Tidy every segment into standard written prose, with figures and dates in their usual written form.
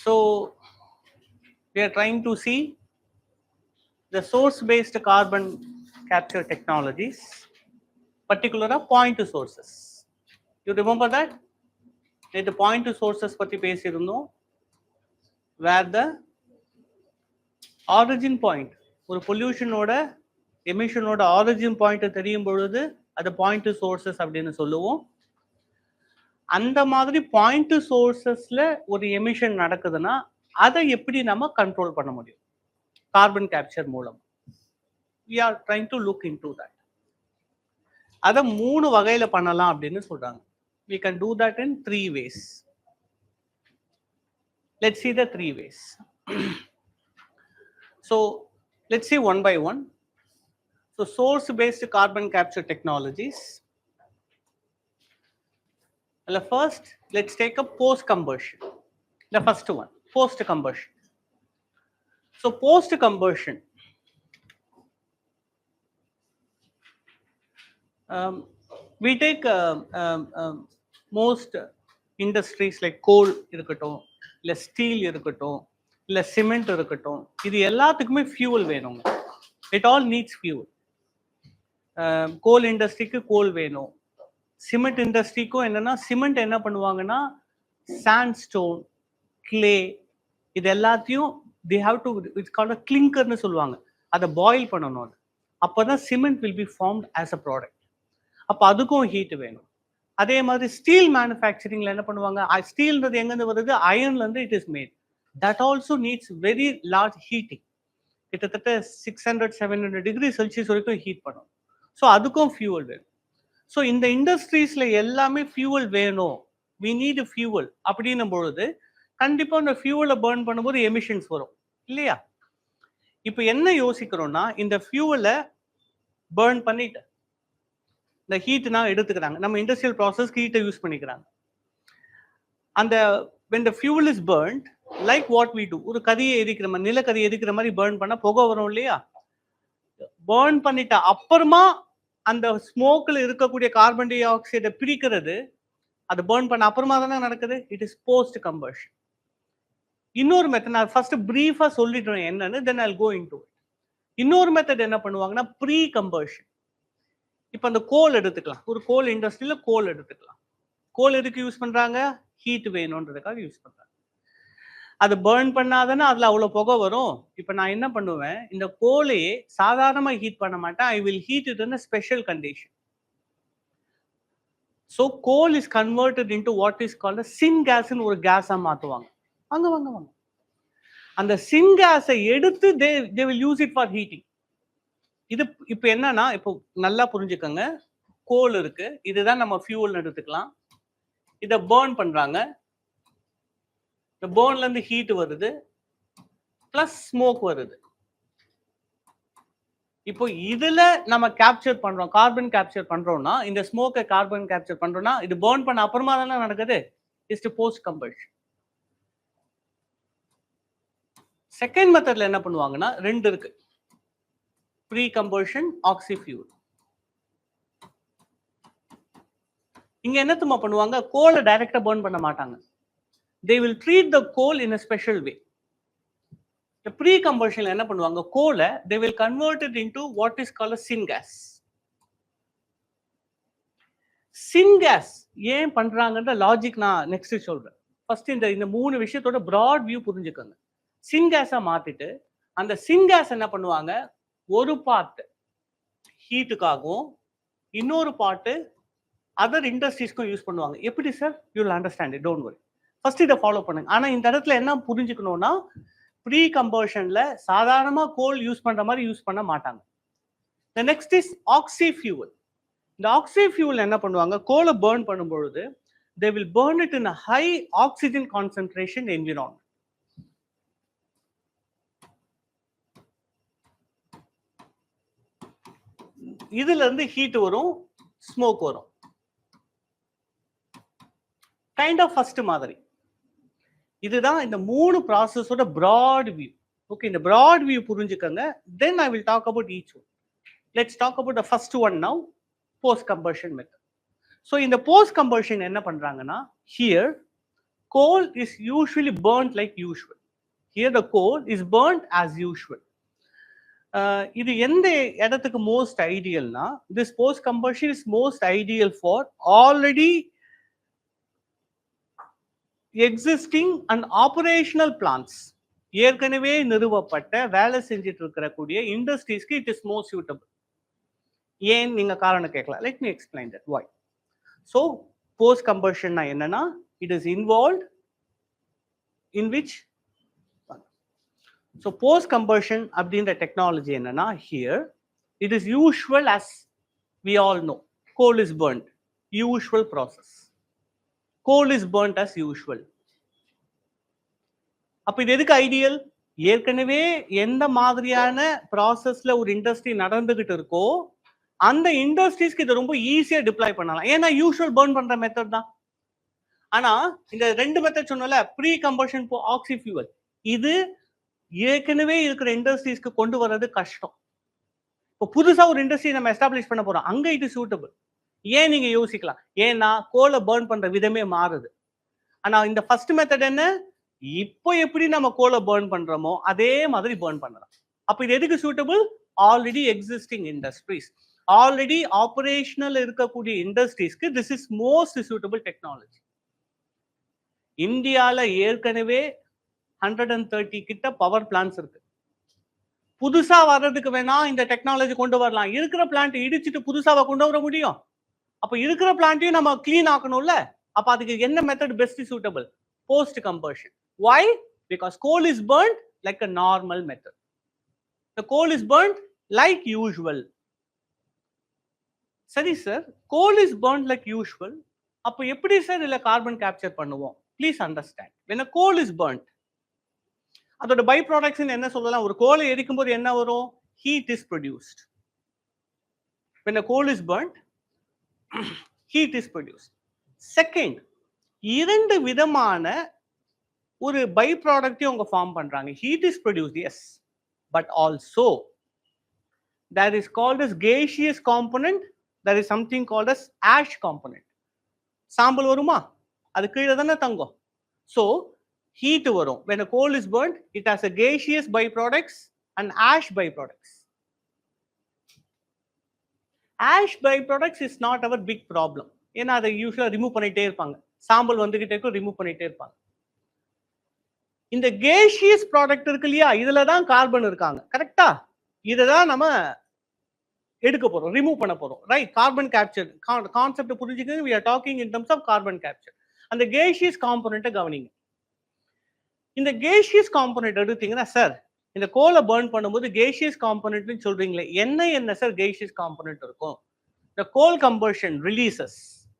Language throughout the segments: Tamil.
So we are trying to see the source-based carbon capture technologies, particular point sources. You remember that? The point sources பத்தி பேசியிருந்தோம். Where the origin point, ஒரு பொல்யூஷனோட எமிஷனோட ஆரிஜின் பாயிண்ட் தெரியும் பொழுது அது பாயிண்ட் சோர்சஸ் அப்படின்னு சொல்லுவோம். அந்த மாதிரி பாயிண்ட் சோர்சஸ்ல ஒரு எமிஷன் நடக்குதுன்னா அதை எப்படி நம்ம கண்ட்ரோல் பண்ண முடியும் கார்பன் கேப்சர் மூலம். we are trying to look into that. அதை 3 வகையில பண்ணலாம் அப்படின்னு சொல்றாங்க. we can do that in 3 ways. Let's see the 3 ways. So let's see one by one. So source based carbon capture technologies. Well, first let's take a post combustion. The first one, post combustion. So post combustion, we take most industries like coal இருக்கட்டும், இல்ல ஸ்டீல் இருக்கட்டும், இல்ல சிமெண்ட் இருக்கட்டும், இது எல்லாத்துக்குமே ஃபியூவல் வேணுங்க. It all needs fuel. Coal இண்டஸ்ட்ரிக்கு கோல் வேணும். சிமெண்ட் இண்டஸ்ட்ரிக்கும் என்னன்னா சிமெண்ட் என்ன பண்ணுவாங்கன்னா சாண்ட்ஸ்டோன், கிளே, இது எல்லாத்தையும் they have to, it's called a clinkerன்னு சொல்லுவாங்க. அதை பாயில் பண்ணணும். அது அப்போதான் cement will be formed as a product. அப்போ அதுக்கும் ஹீட் வேணும். அதே மாதிரி ஸ்டீல் மேனுஃபேக்சரிங்ல என்ன பண்ணுவாங்க, ஸ்டீல்ன்றது எங்கேருந்து வருது, அயர்ன்லேருந்து it is made. That also needs very large heating. கிட்டத்தட்ட 600-700 டிகிரி செல்சியஸ் வரைக்கும் ஹீட் பண்ணும். ஸோ அதுக்கும் ஃபியூவல் வேணும். ஸோ இந்த இண்டஸ்ட்ரீஸ்ல எல்லாமே ஃபியூவல் வேணும், வி நீட் ஃபியூவல் அப்படின்னும் பொழுது கண்டிப்பாக இந்த ஃபியூவலை பேர்ன் பண்ணும்போது எமிஷன்ஸ் வரும் இல்லையா? இப்போ என்ன யோசிக்கிறோம்னா, இந்த ஃபியூவலை பேர்ன் பண்ணிட்டு இந்த ஹீட்னா எடுத்துக்கிறாங்க. நம்ம இண்டஸ்ட்ரியல் ப்ராசஸ் ஹீட்டை யூஸ் பண்ணிக்கிறாங்க. அந்த when the fuel is burned, like what we do, ஒரு கரியை எரிக்கிற மாதிரி, நிலக்கரி எரிக்கிற மாதிரி பேர்ன் பண்ணா புகை வரும் இல்லையா? பேர்ன் பண்ணிட்ட அப்புறமா அந்த ஸ்மோக்ல இருக்கக்கூடிய கார்பன் டை ஆக்சைடை பிரிக்கிறது, அது பேர்ன் பண்ண அப்புறமா தானே நடக்குது. It is post combustion. இன்னொரு மெத்தட் நான் ஃபர்ஸ்ட் பிரீஃபா சொல்லிடுறேன் என்னன்னு, தென் ஐல் கோ இன்டு இட். இன்னொரு மெத்தட் என்ன பண்ணுவாங்கன்னா ப்ரீ கம்பஷன். இப்போ அந்த கோல் எடுத்துக்கலாம், ஒரு கோல் இண்டஸ்ட்ரியில கோல் எடுத்துக்கலாம். கோல் எதுக்கு யூஸ் பண்றாங்க, ஹீட் வேணும்ன்றதுக்காக யூஸ் பண்றாங்க. அது பேர்ன் பண்ணாதானே அதுல அவ்வளவு புகை வரும். இப்போ நான் என்ன பண்ணுவேன், இந்த கோலையே சாதாரணமா ஹீட் பண்ண மாட்டேன், I will heat it in a special condition. So coal is converted into what is called a syngas ன்னு ஒரு கேஸா மாத்துவாங்க. வாங்க வாங்க வாங்க. அந்த சின்காஸை எடுத்து they will use it for heating. இது இப்போ என்னன்னா, இப்போ நல்லா புரிஞ்சுக்கோங்க, கோல் இருக்கு, இதுதான் நம்ம ஃபியூவல் எடுத்துக்கலாம். இதை பேர்ன் பண்றாங்க, இந்த பேர்ன்ல இருந்து ஹீட் வருது, பிளஸ் ஸ்மோக் வருது. இப்போ இதுல நம்ம கேப்சர் பண்றோம், கார்பன் கேப்சர் பண்றோம்னா, இந்த ஸ்மோக்கை கார்பன் கேப்சர் பண்றோம்னா, இது பேர்ன் பண்ண அப்புறமா தானே நடக்குது. Is post combustion. செகண்ட் மெத்தட்ல என்ன பண்ணுவாங்கன்னா, 2 இருக்கு, ப்ரீ கம்பஷன், ஆக்சி ஃபியூல். இங்க என்னத்துமா பண்ணுவாங்க, கோலை டைரக்டா பேர்ன் பண்ண மாட்டாங்க. they will treat the coal in a special way. The pre combustion என்ன பண்ணுவாங்க, கோலை they will convert it into what is called a syngas. syngas ஏன் பண்றாங்கன்ற லாஜிக் நான் நெக்ஸ்ட் சொல்றேன். ஃபர்ஸ்ட் இந்த 3 விஷயத்தோட பிராட் வியூ புரிஞ்சுக்கோங்க. சின்காஸா மாத்திட்டு அந்த சின்காஸ் என்ன பண்ணுவாங்க, ஒரு பார்ட் ஹீட்டுக்காகவும் இன்னொரு பார்ட் அதர் இண்டஸ்ட்ரீஸ்க்கும் யூஸ் பண்ணுவாங்க. எப்படி sir, you will understand it, don't worry. First இதை ஃபாலோ பண்ணுங்க. ஆனா இந்த இடத்துல என்ன புரிஞ்சுக்கணும்னா, ப்ரீ கம்பஷன்ல சாதாரணமா கோல் யூஸ் பண்ற மாதிரி யூஸ் பண்ண மாட்டாங்க. The next is oxy fuel. இந்த ஆக்சி ஃபியூல் என்ன பண்ணுவாங்க, கோலை பேர்ன் பண்ணும் பொழுது they will burn it in a high oxygen concentration environment. இதுல இருந்து ஹீட் வரும், ஸ்மோக் வரும். கைண்ட் ஆஃப் ஃபர்ஸ்ட் மாதிரி. இதுதான் இந்த 3 ப்ராசஸோட பிராட் வியூ. ஓகே, இந்த பிராட் வியூ புரிஞ்சுக்கங்க. Then I will talk about each one. Let's talk about the first one now, post combustion method. So இந்த போஸ்ட் கம்பஷன் என்ன பண்றாங்கன்னா, here coal is usually burnt like usual. Here the coal is burnt as usual. இது எந்த இடத்துக்கு most ஐடியல்னா, this post combustion is most ideal for already existing and operational plants. ஏற்கனவே நிறுவப்பட்ட வேலை செஞ்சுட்டு இருக்கக்கூடிய இண்டஸ்ட்ரீஸ்க்கு இட் இஸ் மோஸ்ட் சூட்டபிள். ஏன் நீங்க காரணம் கேட்கலாம். Let me explain that why. So post கம்பஷன்னா என்னன்னா, it is involved in which. So post combustion அப்படின்ற டெக்னாலஜி என்னன்னா, here it is usual as we all know, coal is burnt, usual process. Coal is burnt as usual. அப்ப இது எதுக்கு ஐடியல்? ஏற்கனவே எந்த மாதிரியான ப்ராசஸ்ல ஒரு இண்டஸ்ட்ரி நடந்துகிட்டு இருக்கோ அந்த இண்டஸ்ட்ரீஸ்க்கு இதை ரொம்ப ஈஸியா டிப்ளாய் பண்ணலாம். ஏன்னா யூஷுவல் பர்ன் பண்ற மெத்தட் தான். ஆனா இந்த ரெண்டு மெத்தட் சொன்னல, ப்ரீ கம்பஷன் ஆக்சி ஃபியூவல், இது ஏற்கனவே இருக்கிற இண்டஸ்ட்ரீஸ்க்கு கொண்டு வர்றது கஷ்டம். இப்போ புதுசா ஒரு இண்டஸ்ட்ரி நம்ம எஸ்டாப்ளிஷ் பண்ண போறோம், அங்க இது சூட்டபிள். ஏன் நீங்க யோசிக்கலாம், ஏன்னா கோலை பர்ன் பண்ற விதமே மாறுது. ஆனா இந்த ஃபர்ஸ்ட் மெத்தட் என்ன, இப்போ எப்படி நம்ம கோலை பர்ன் பண்றோமோ அதே மாதிரி பர்ன் பண்ணலாம். அப்ப இது எதுக்கு suitable? Already existing industries, already operational இருக்கக்கூடிய இண்டஸ்ட்ரீஸ்க்கு this is most suitable technology. இந்தியால ஏற்கனவே 130 கிட்ட பவர் பிளான்ஸ் இருக்கு. புதுசா வர்றதுக்கு வேணா இந்த டெக்னாலஜி கொண்டு வரலாம். இருக்கிற பிளான்ட் இடிச்சிட்டு புதுசாவை கொண்டு வர முடியும். அப்ப இருக்கிற பிளான்ட்டையும் நம்ம கிளீன் ஆக்கணும்ல. அப்ப அதுக்கு என்ன method best suitable? Post combustion. Why? Because coal is burnt like a normal method. The coal is burnt like usual. சரி sir, coal is burnt like usual. அப்ப எப்படி சார் இல்ல கார்பன் கேப்சர் பண்ணுவோம்? Please understand. When a coal is burnt, அதோட பை ப்ராடக்ட்ஸ் என்ன சொல்லலாம்? ஒரு கோலை எரிக்கும் போது என்ன வரும்? Heat is produced. When a coal is burnt, heat is produced. Second, இரண்டு விதமான ஒரு பை ப்ராடக்டையும் அவங்க ஃபார்ம் பண்றாங்க. Heat is produced, yes, but also there is called as gaseous component, there is something called as ash component. சாம்பல் வருமா, அது கீழே தானே தங்கும். ஸோ ஹீட் வரும். when a coal is burnt, it has a gaseous byproducts and ash byproducts. ash byproducts is not our big problem. ஏன்னா அதை யூஸ்வலா ரிமூவ் பண்ணிட்டே இருப்பாங்க. சாம்பல் வந்துகிட்டே இருக்கும், ரிமூவ் பண்ணிட்டே இருப்பாங்க. இந்த கேஷியஸ் ப்ராடக்ட் இருக்கு இல்லையா, இதுல தான் கார்பன் இருக்காங்க. கரெக்டா? இதை தான் நம்ம எடுக்க போறோம், ரிமூவ் பண்ண போறோம். ரைட்? கார்பன் கேப்சர் கான்செப்ட் புரிஞ்சுக்க, we are talking in terms of carbon capture. அந்த கேஷியஸ் காம்பனன்ட்டை கவனிங்க. இந்த கேஷியஸ் காம்பனன்ட் எடுத்தீங்கன்னா, சார் இந்த கோலை பர்ன் பண்ணும்போது கேஷியஸ் காம்பனன்ட்னு சொல்றீங்களே, என்ன சார் கேஷியஸ் காம்பனன்ட் இருக்கும்? the coal combustion releases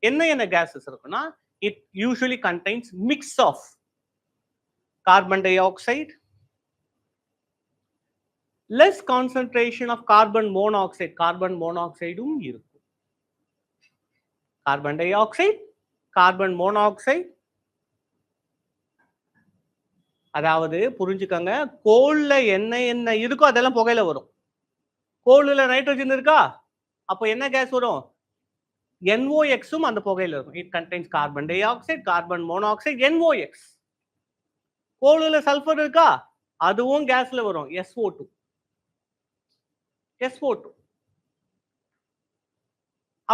என்ன gases இருக்குன்னா, it usually contains mix of carbon dioxide, less concentration of carbon monoxide. carbon monoxide இருக்கும். carbon dioxide, carbon monoxide. அதாவது புரிஞ்சுக்கங்க, கோல்ல என்ன இருக்கோ அதெல்லாம் புகையில வரும். கோல்ல நைட்ரஜன் இருக்கா, அப்போ என்ன கேஸ் வரும்? NOx-உம் அந்த புகையில இருக்கும். it contains carbon dioxide, carbon monoxide, NOx. கோல்ல சல்ஃபர் இருக்கா, அதுவும் கேஸ்ல வரும், SO2. SO2.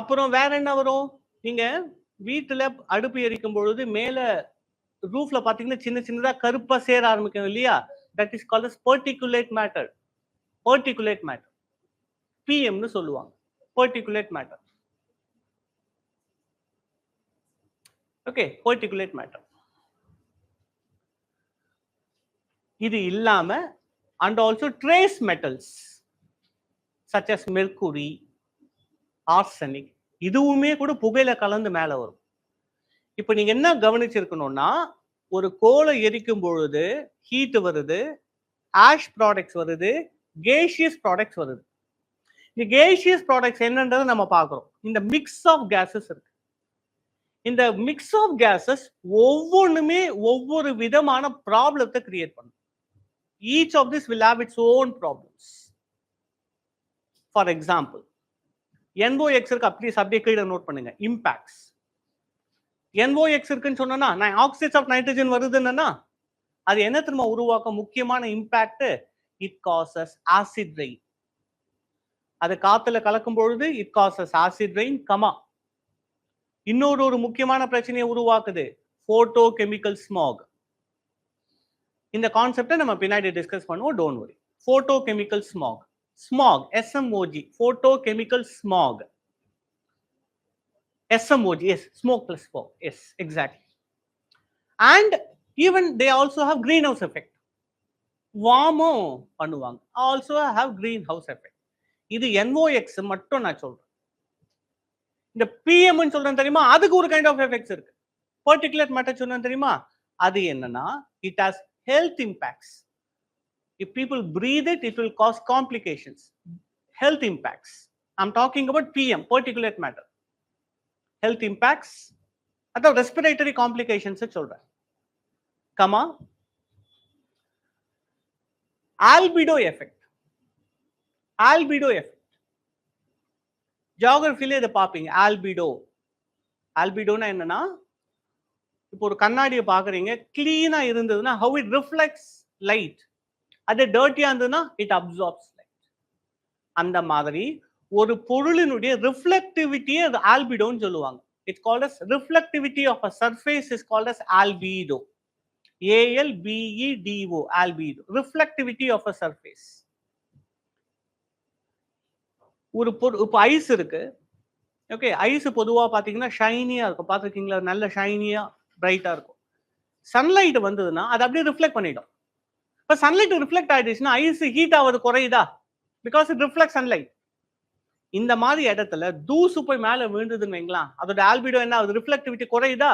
அப்புறம் வேற என்ன வரும்? நீங்க வீட்டுல அடுப்பு எரிக்கும் பொழுது மேல ரூஃப்ல பாத்தீங்கன்னா சின்ன சின்னதா கருப்பா சேர ஆரம்பிக்கும் இல்லையா, that is called as particulate matter. particulate matter, PM னு சொல்லுவாங்க. particulate matter. Okay, particulate matter. இது இல்லாம and also trace metals such as mercury, arsenic, இதுவுமே கூட புகையில கலந்து மேல வரும். இப்போ நீங்க என்ன கவனிச்சிருக்கணும்னா, ஒரு கோலை எரிக்கும் பொழுது ஹீட் வருது, ஆஷ் ப்ராடக்ட்ஸ் வருது, கேஷியஸ் ப்ராடக்ட்ஸ் வருது. இந்த கேஷியஸ் ப்ராடக்ட்ஸ் என்னன்றதை நம்ம பார்க்குறோம். இந்த மிக்ஸ் ஆஃப் கேசஸ் இருக்கு. இந்த மிக்ஸ் ஆஃப் கேசஸ் ஒவ்வொன்றுமே ஒவ்வொரு விதமான ப்ராப்ளத்தை கிரியேட் பண்ணும். each of this will have its own problems. For example, NOx இருக்கு, அப்படியே கீழே நோட் பண்ணுங்க. impacts. NOx இருக்குன்னு சொன்னா நான் ஆக்சைட்ஸ் ஆஃப் நைட்ரஜன் வருதுன்னா அது என்ன திரும்ப உருவாக்க முக்கியமான impact, it causes acid rain. அது காத்துல கலக்கும் பொழுது இட் காசஸ் ஆசிட் ரெயின், இன்னொரு முக்கியமான பிரச்சனையை உருவாக்குது, போட்டோ கெமிக்கல் ஸ்மாக். இந்த கான்செப்டை நம்ம பின்னாடி டிஸ்கஸ் பண்ணுவோம், don't worry. Photo chemical smack, smack SMOG, photo chemical smack. SMOG, yes, smoke plus fog, yes, exactly. And even they also have greenhouse effect. வார்மும் பண்ணுவாங்க, also have green house effect. இது NOx மட்டும் நான் சொல்றேன். இந்த PM சொல்றேன் தெரியுமா, அதுக்கு ஒரு கைண்ட் ஆஃப் எஃபெக்ட்ஸ் இருக்கு. பார்ட்டிகுலேட் மேட்டர் சொன்னேன் தெரியுமா, அது என்னன்னா it has health impacts. If people breathe it, it will cause complications, health impacts. I'm talking about PM, particulate matter. Health impacts, அதாவது ரெஸ்பிரேட்டரி காம்ப்ளிகேஷன்ஸ் சொல்றேன். Albedo effect. ஆல்பிடோ எஃபெக்ட் ஜியோகிராஃபில இதை பார்ப்பீங்க. ஆல்பிடோனா என்னன்னா, இப்போ ஒரு கண்ணாடியை பாக்குறீங்க, கிளீனா இருந்ததுன்னா how it reflects light, அது டர்ட்டியா இருந்ததுன்னா it absorbs light. அந்த மாதிரி ஒரு பொருளினுடைய ரிஃப்ளெக்டிவிட்டியை அது ஆல்பிடோன்னு சொல்லுவாங்க. It's called as reflectivity of a surface is called as albedo. ALBEDO, albedo, reflectivity of a surface. ஒரு இப்போ ஐஸ் இருக்கு, ஓகே, ஐஸ் பொதுவா பாத்தீங்கன்னா ஷைனியா இருக்கும், பாத்துருக்கீங்களா? நல்ல ஷைனியா பிரைட்டா இருக்கும். சன்லைட் வந்ததுன்னா அது அப்படியே ரிஃப்ளெக்ட் பண்ணிடும். இப்போ சன்லைட் ரிஃப்ளெக்ட் ஆயிடுச்சுன்னா ஐஸ் ஹீட் ஆவது குறையுதா? Because it reflect sunlight. இந்த மாதிரி இடத்துல தூசு போய் மேல விழுந்ததுன்னு வைங்களா, அதோட ஆல்பிடோ என்ன ஆகுது? ரிஃப்ளெக்டிவிட்டி குறையுதா?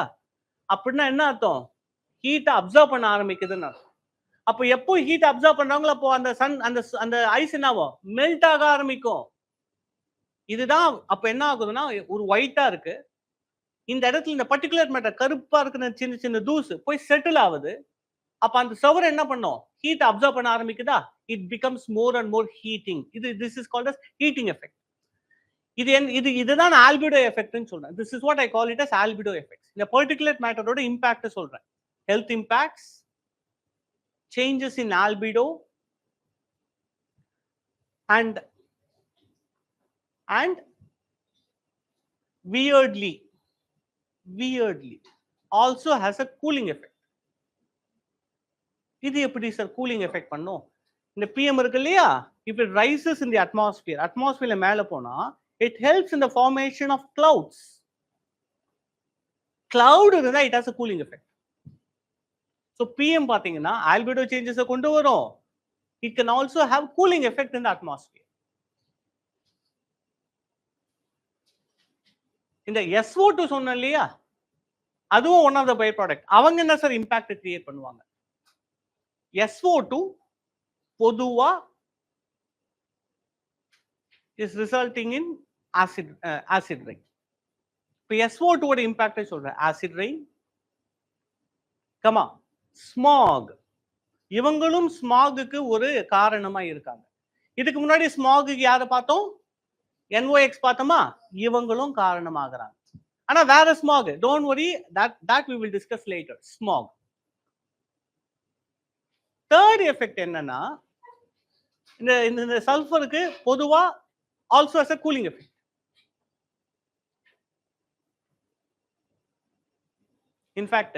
அப்படின்னா என்ன அர்த்தம்? ஹீட்டை அப்சர்வ் பண்ண ஆரம்பிக்குதுன்னு அர்த்தம். அப்போ எப்போ ஹீட் அப்சர்வ் பண்றாங்களோ அப்போ அந்த அந்த ஐஸ் என்னாகும்? மெல்ட் ஆக ஆரம்பிக்கும். இதுதான் அப்ப என்ன ஆகுதுன்னா, ஒரு ஒயிட்டா இருக்கு, இந்த இடத்துல இந்த பர்டிகுலர் மேட்டர் கருப்பா இருக்கிற சின்ன சின்ன தூசு போய் செட்டில் ஆகுது. அப்ப அந்த சவர் என்ன பண்ணும்? ஹீட் அப்சர்வ் பண்ண ஆரம்பிக்குதா? It becomes more and more heating. This is called as heating effect. இதுதான் ஆல்பிடோ எஃபெக்ட்னு சொல்றேன். This is what I call it as albedo effect. இந்த பர்டிகுலர் மேட்டரோட இம்பாக்ட் சொல்றேன். Health impacts, changes in albedo, and weirdly also has a cooling effect. இது எப்படி சார் கூலிங் எஃபெக்ட் பண்ணும்? இந்த PM இருக்கு இல்லையா, if it rises in the atmosphere மேல போனா it helps in the formation of clouds. cloud இருந்தா it has a cooling effect. so PM பாத்தீங்கன்னா albedo changes கொண்டு வரும். it can also have cooling effect in the atmosphere. இந்த SO2 சொன்ன இல்லையா, அதுவும் one of the byproduct. அவங்க என்ன சார் இம்பாக்ட் கிரியேட் பண்ணுவாங்க? SO2 பொதுவா is resulting in acid rain. இப்போ SO2 ஓட இம்பாக்டை சொல்றேன். Acid rain, smog. இவங்களும் ஸ்மாகுக்கு ஒரு காரணமா இருக்காங்க. இதுக்கு முன்னாடி ஸ்மாகுக்கு யாரை பார்த்தோம்? NOx பார்த்தோமா? இவங்களும் காரணமாகறாங்க. ஆனா வேற smack, don't worry, that we will discuss later. Smack. Third effect என்னன்னா, இந்த சல்ஃபருக்கு பொதுவா also as a cooling effect. in fact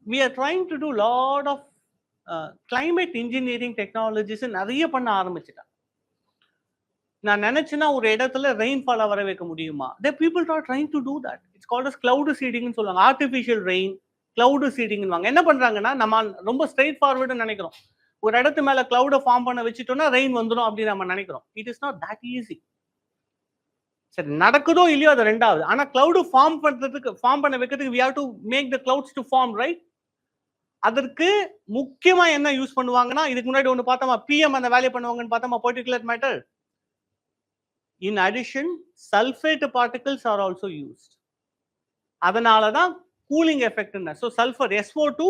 we are trying to do lot of climate engineering technologies நிறைய பண்ண ஆரம்பிச்சிட்டாங்க. நான் நினைச்சேன்னா ஒரு இடத்துல ரெயின்ஃபால் வர வைக்க முடியுமா? the people are trying to do that. it's called as cloud seeding னு சொல்லுவாங்க. artificial rain, cloud seeding னுவாங்க. என்ன பண்றாங்கன்னா, நம்ம ரொம்ப ஸ்ட்ரெயிட் ஃபார்வர்டு நினைக்கிறோம். ஒரு இடத்து மேல cloud ஃபார்ம் பண்ண வச்சிட்டோம்னா ரெயின் வந்துடும் அப்படி நம்ம நினைக்கிறோம். it is not that easy. சரி, நடக்குதோ இல்லையோ அது ரெண்டாவது. ஆனா cloud ஃபார்ம் பண்ண வைக்கிறதுக்கு we have to make the clouds to form, right? அதற்கு முக்கியமா என்ன யூஸ் பண்ணுவாங்கன்னா, இதுக்கு முன்னாடி ஒன்னு பார்த்தோமா, PM அந்த வேலையை பண்ணுவாங்கன்னு பார்த்தோமா, particulate matter. in addition sulfate particles are also used. அதனால தான் cooling effect ன்னு. so sulfur SO2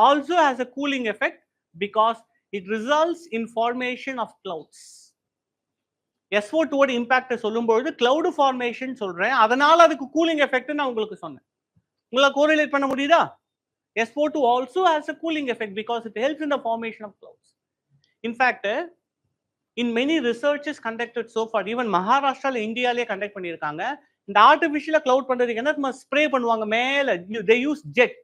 also has a cooling effect because it results in formation of clouds. SO2 ஓட இம்பாக்ட் சொல்லும்போது கிளவுட் ஃபார்மேஷன் சொல்றேன், அதனால அதுக்கு கூலிங் எஃபெக்ட் நான் உங்களுக்கு சொன்னேன். உங்களால கோரிலேட் பண்ண முடியுதா? SO2 also has a cooling effect because it helps in the formation of clouds. In fact, in many researches conducted so far, even Maharashtra இந்தியாலே கண்டக்ட் பண்ணியிருக்காங்க. இந்த ஆர்டிஃபிஷியலா கிளவுட் பண்றதுக்கு என்ன ஸ்ப்ரே பண்ணுவாங்க மேல, they use jet.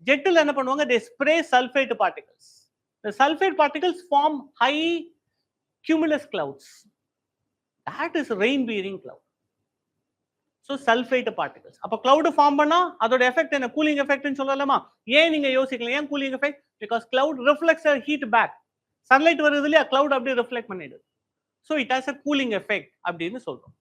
ஜெட்டில் என்ன பண்ணுவாங்க, they spray sulfate particles. The sulfate particles form high cumulus clouds. That is rain bearing cloud. So sulfate particles. அப்ப cloud form பண்ணா அதோட எஃபெக்ட் என்ன, கூலிங் எஃபெக்ட்னு சொல்லலாமா? ஏன் நீங்க யோசிக்கலாம், ஏன் cooling effect? Because cloud reflects a heat back. Sunlight வருது இல்லையா, cloud அப்படியே ரிஃப்ளெக்ட் பண்ணிடுது. So it has a cooling effect அப்படின்னு சொல்றோம்.